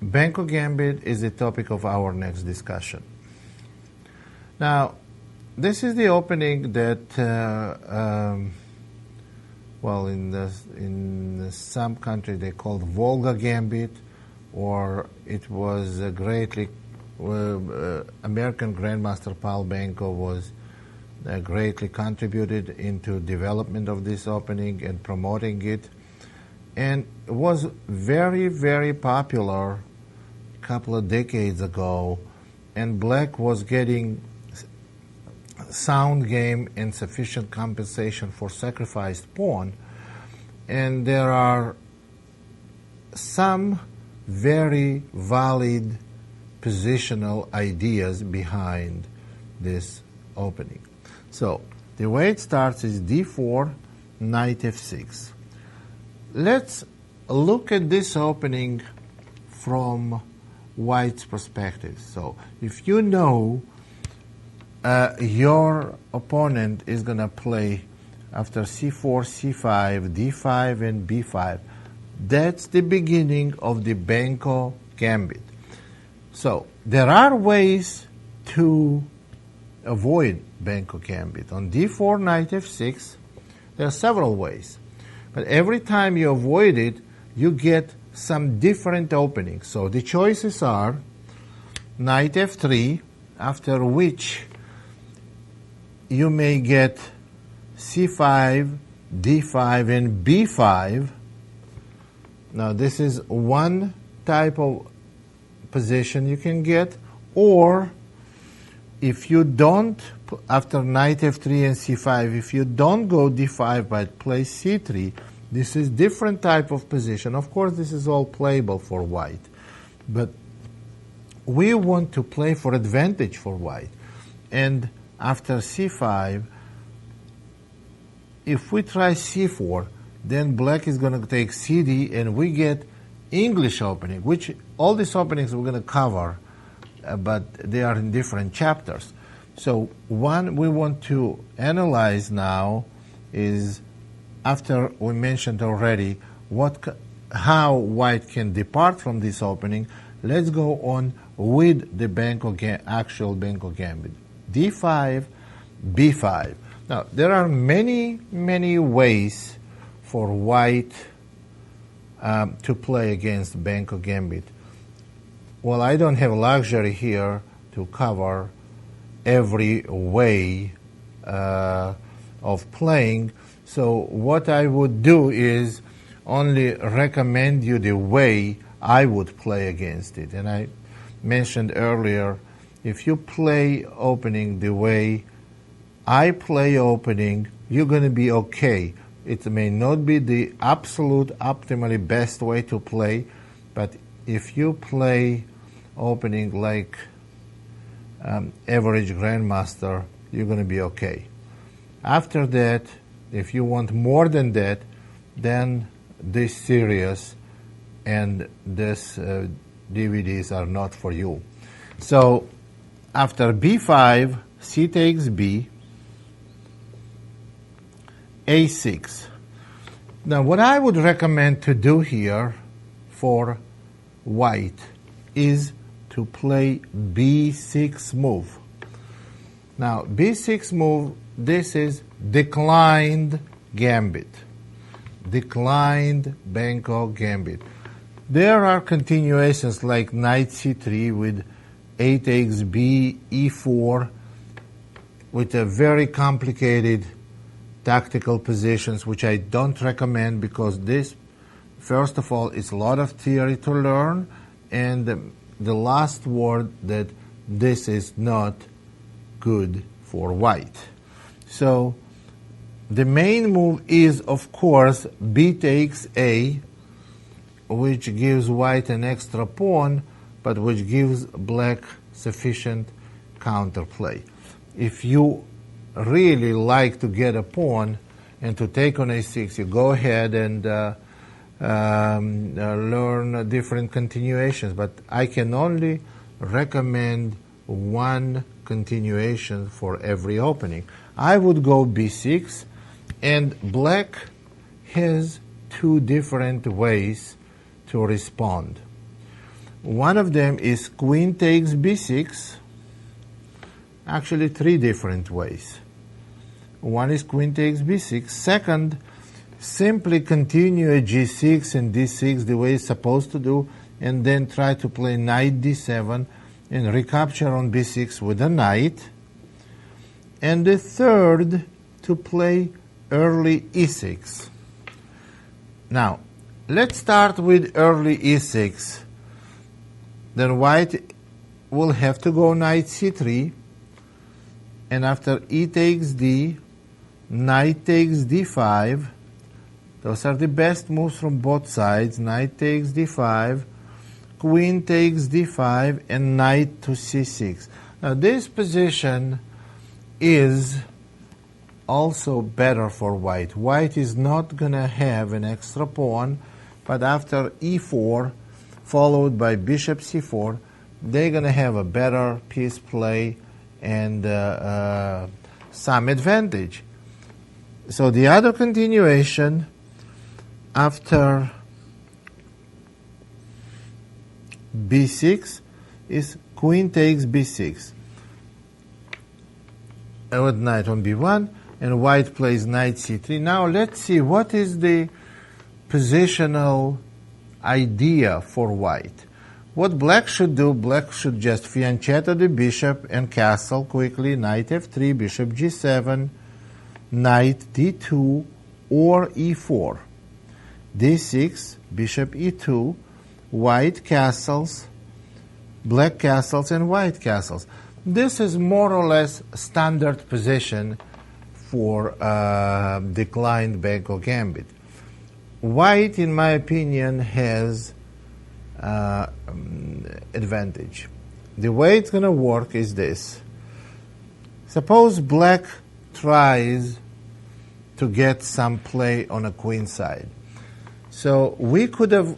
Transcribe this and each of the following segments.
Benko Gambit is the topic of our next discussion. Now, this is the opening that, in some countries they called Volga Gambit, or it was greatly American Grandmaster Paul Benko was greatly contributed into development of this opening and promoting it, and it was very, very popular a couple of decades ago, and black was getting sound game and sufficient compensation for sacrificed pawn, and there are some very valid positional ideas behind this opening. So the way it starts is d4, knight f6. Let's look at this opening from white's perspective. So if you know your opponent is going to play after c4, c5, d5, and b5, that's the beginning of the Benko Gambit. So there are ways to avoid Benko Gambit. On d4, knight f6, there are several ways. But every time you avoid it, you get some different openings. So the choices are knight f3, after which you may get c5, d5, and b5. Now this is one type of position you can get, or if you don't, after knight f3 and c5, if you don't go d5 but play c3, this is different type of position. Of course, this is all playable for white, but we want to play for advantage for white. And after c5, if we try c4, then black is going to take cd, and we get English opening, which all these openings we're going to cover, but they are in different chapters. So one we want to analyze now is, after we mentioned already how white can depart from this opening, let's go on with the actual Benko Gambit. d5, b5. Now, there are many, many ways for white to play against Benko Gambit. Well, I don't have luxury here to cover every way of playing, so what I would do is only recommend you the way I would play against it. And I mentioned earlier, if you play opening the way I play opening, you're going to be okay. It may not be the absolute optimally best way to play, but if you play opening like average grandmaster, you're going to be okay. After that, if you want more than that, then this series and this DVDs are not for you. So after b5, c takes b, a6. Now what I would recommend to do here for white is to play b6 move. Now b6 move, this is declined gambit. Declined Benko Gambit. There are continuations like knight c3 with a takes b, e4, with a very complicated tactical positions, which I don't recommend, because this, first of all, is a lot of theory to learn, and the last word that this is not good for white. So the main move is, of course, b takes a, which gives white an extra pawn, but which gives black sufficient counterplay. If you really like to get a pawn and to take on a6, you go ahead and learn different continuations, but I can only recommend one continuation for every opening. I would go b6, and black has two different ways to respond. One of them is queen takes b6. Actually, three different ways. One is queen takes b6. Second, simply continue at g6 and d6 the way it's supposed to do, and then try to play knight d7 and recapture on b6 with a knight. And the third, to play early e6. Now, let's start with early e6. Then white will have to go knight c3, and after e takes d, knight takes d5. Those are the best moves from both sides. Knight takes d5, queen takes d5, and knight to c6. Now this position is also better for white. White is not going to have an extra pawn, but after e4, followed by bishop c4, they're going to have a better piece play and some advantage. So the other continuation after b6 is queen takes b6 with knight on b1, and white plays knight c3. Now let's see what is the positional idea for white. What black should do, black should just fianchetto the bishop and castle quickly, knight f3, bishop g7, knight d2 or e4, d6, bishop e2, white castles, black castles, and white castles. This is more or less standard position for declined Benko Gambit. White, in my opinion, has advantage. The way it's going to work is this. Suppose black tries to get some play on a queen side. So we could have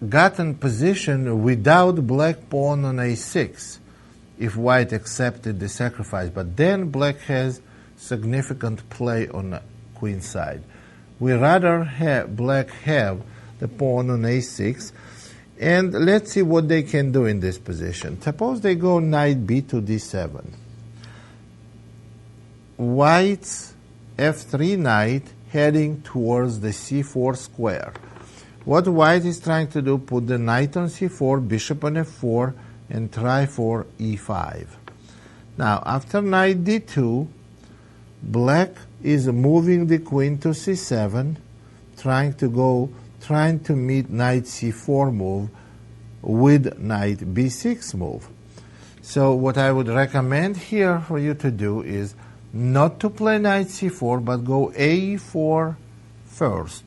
gotten position without black pawn on a6 if white accepted the sacrifice, but then black has significant play on the queen side. We rather have black have the pawn on a6, and let's see what they can do in this position. Suppose they go knight b to d7. White's f3 knight heading towards the c4 square. What white is trying to do, put the knight on c4, bishop on f4, and try for e5. Now, after knight d2, black is moving the queen to c7, trying to meet knight c4 move with knight b6 move. So what I would recommend here for you to do is not to play knight c4, but go a4 first.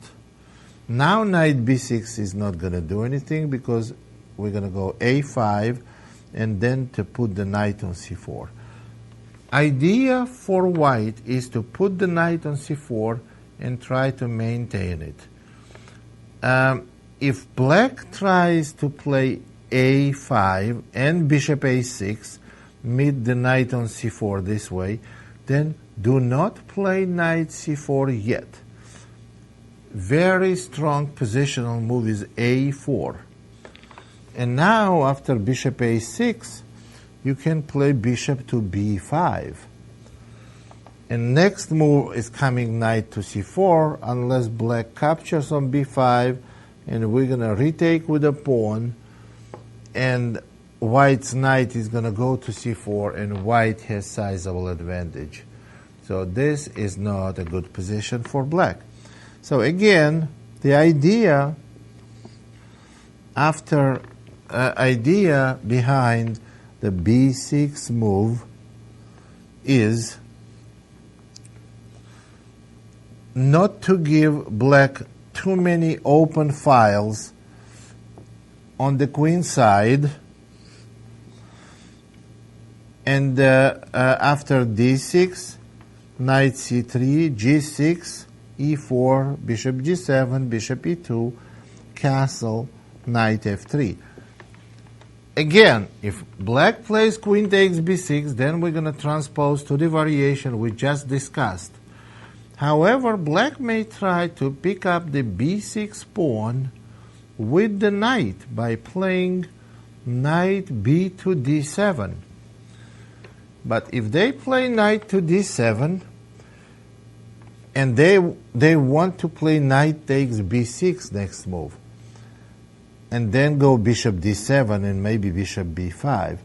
Now knight b6 is not going to do anything because we're going to go a5 and then to put the knight on c4. Idea for white is to put the knight on c4 and try to maintain it. If black tries to play a5 and bishop a6, meet the knight on c4 this way, then do not play knight c4 yet. Very strong positional move is a4. And now, after bishop a6, you can play bishop to b5. And next move is coming knight to c4, unless black captures on b5, and we're going to retake with a pawn, and white's knight is going to go to c4, and white has sizable advantage. So this is not a good position for black. So again, the idea behind the b6 move is not to give black too many open files on the queen side, and after d6, knight c3, g6, e4, bishop g7, bishop e2, castle, knight f3. Again, if black plays queen takes b6, then we're going to transpose to the variation we just discussed. However, black may try to pick up the b6 pawn with the knight by playing knight b to d7. But if they play knight to d7, and they want to play knight takes b6 next move, and then go bishop d7 and maybe bishop b5,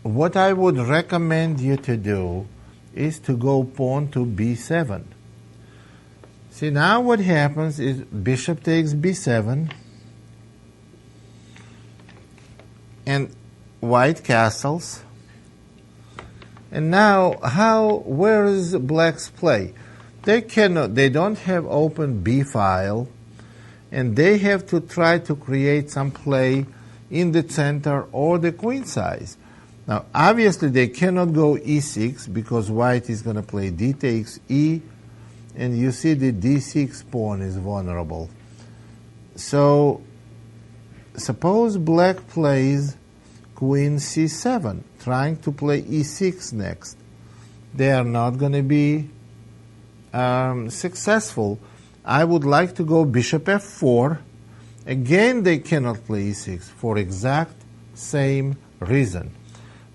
what I would recommend you to do is to go pawn to b7. See, now what happens is bishop takes b7, and white castles. And now, where is black's play? They don't have open b file, and they have to try to create some play in the center or the queen size. Now, obviously, they cannot go e6 because white is going to play d takes e, and you see the d6 pawn is vulnerable. So, suppose black plays queen c7, trying to play e6 next. They are not going to be successful. I would like to go bishop f4. Again, they cannot play e6 for exact same reason,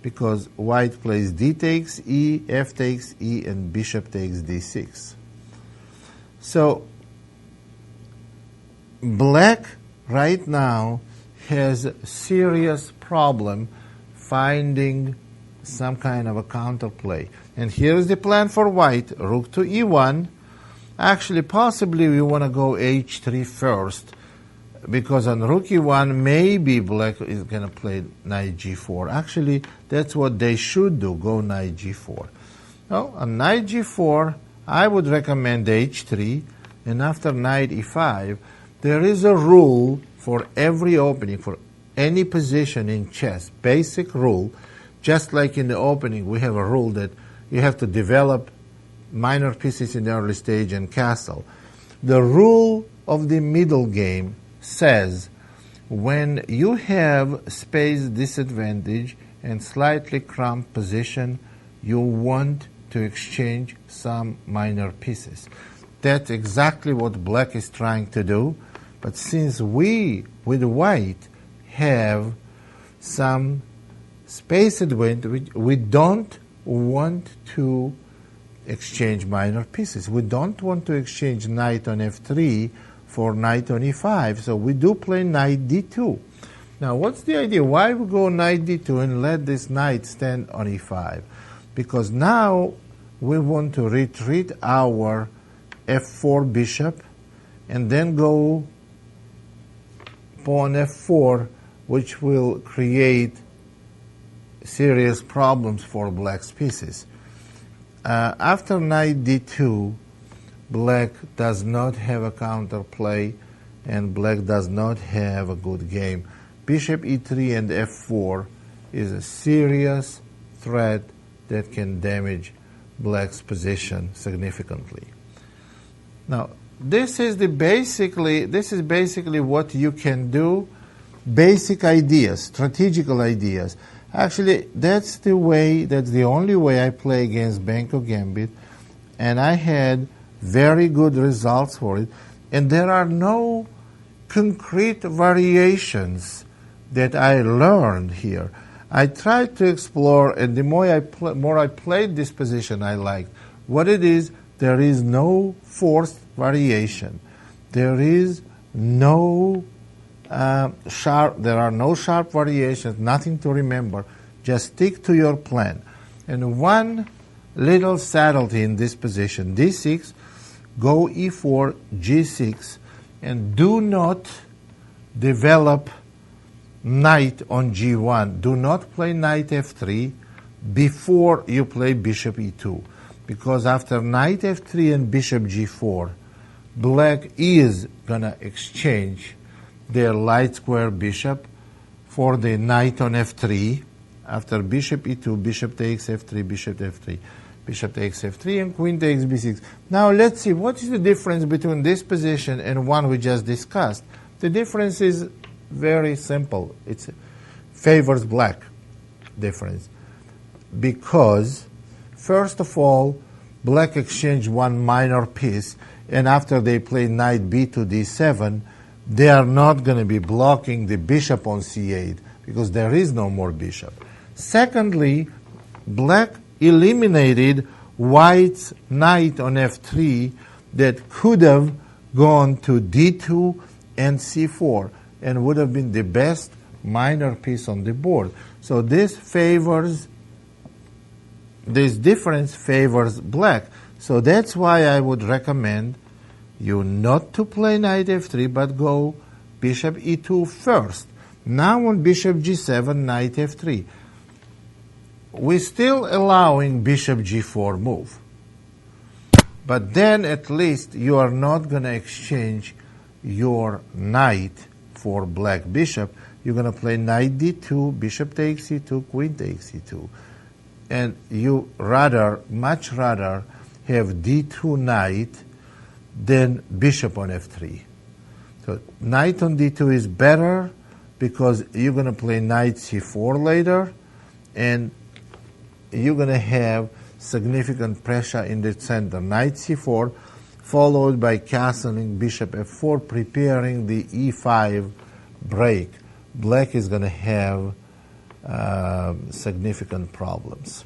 because white plays d takes e, f takes e, and bishop takes d6. So black right now has a serious problem finding some kind of a counterplay. And here's the plan for white: rook to e1. Actually, possibly we want to go h3 first, because on rook e1, maybe black is going to play knight g4. Actually, that's what they should do, go knight g4. Now, on knight g4, I would recommend h3, and after knight e5, there is a rule for every opening, for any position in chess, basic rule. Just like in the opening, we have a rule that you have to develop minor pieces in the early stage and castle. The rule of the middle game says when you have space disadvantage and slightly cramped position, you want to exchange some minor pieces. That's exactly what black is trying to do. But since we, with white, have some space advantage, we don't want to exchange minor pieces. We don't want to exchange knight on f3 for knight on e5, so we do play knight d2. Now, what's the idea? Why we go knight d2 and let this knight stand on e5? Because now we want to retreat our f4 bishop and then go pawn f4, which will create serious problems for black's pieces. After knight d2, black does not have a counterplay, and black does not have a good game. Bishop e3 and f4 is a serious threat that can damage black's position significantly. Now, this is basically what you can do. Basic ideas, strategical ideas. Actually, that's the only way I play against Benko Gambit, and I had very good results for it. And there are no concrete variations that I learned here. I tried to explore, and the more I played this position, I liked. What it is, there is no forced variation. There is no there are no sharp variations, nothing to remember. Just stick to your plan. And one little subtlety in this position: d6, go e4, g6, and do not develop knight on g1. Do not play knight f3 before you play bishop e2, because after knight f3 and bishop g4, black is gonna exchange their light square bishop for the knight on f3. After bishop e2, bishop takes f3, bishop f3, bishop takes f3, and queen takes b6. Now let's see, what is the difference between this position and one we just discussed? The difference is very simple. It favors black difference. Because, first of all, black exchanged one minor piece, and after they play knight b to d7, they are not going to be blocking the bishop on c8 because there is no more bishop. Secondly, black eliminated white's knight on f3 that could have gone to d2 and c4 and would have been the best minor piece on the board. So this difference favors black. So that's why I would recommend you not to play knight f3, but go bishop e2 first. Now on bishop g7, knight f3. We're still allowing bishop g4 move. But then at least you are not going to exchange your knight for black bishop. You're going to play knight d2, bishop takes e2, queen takes e2. And you much rather have d2 knight than bishop on f3. So knight on d2 is better because you're going to play knight c4 later, and you're going to have significant pressure in the center. Knight c4 followed by castling bishop f4, preparing the e5 break. Black is going to have significant problems.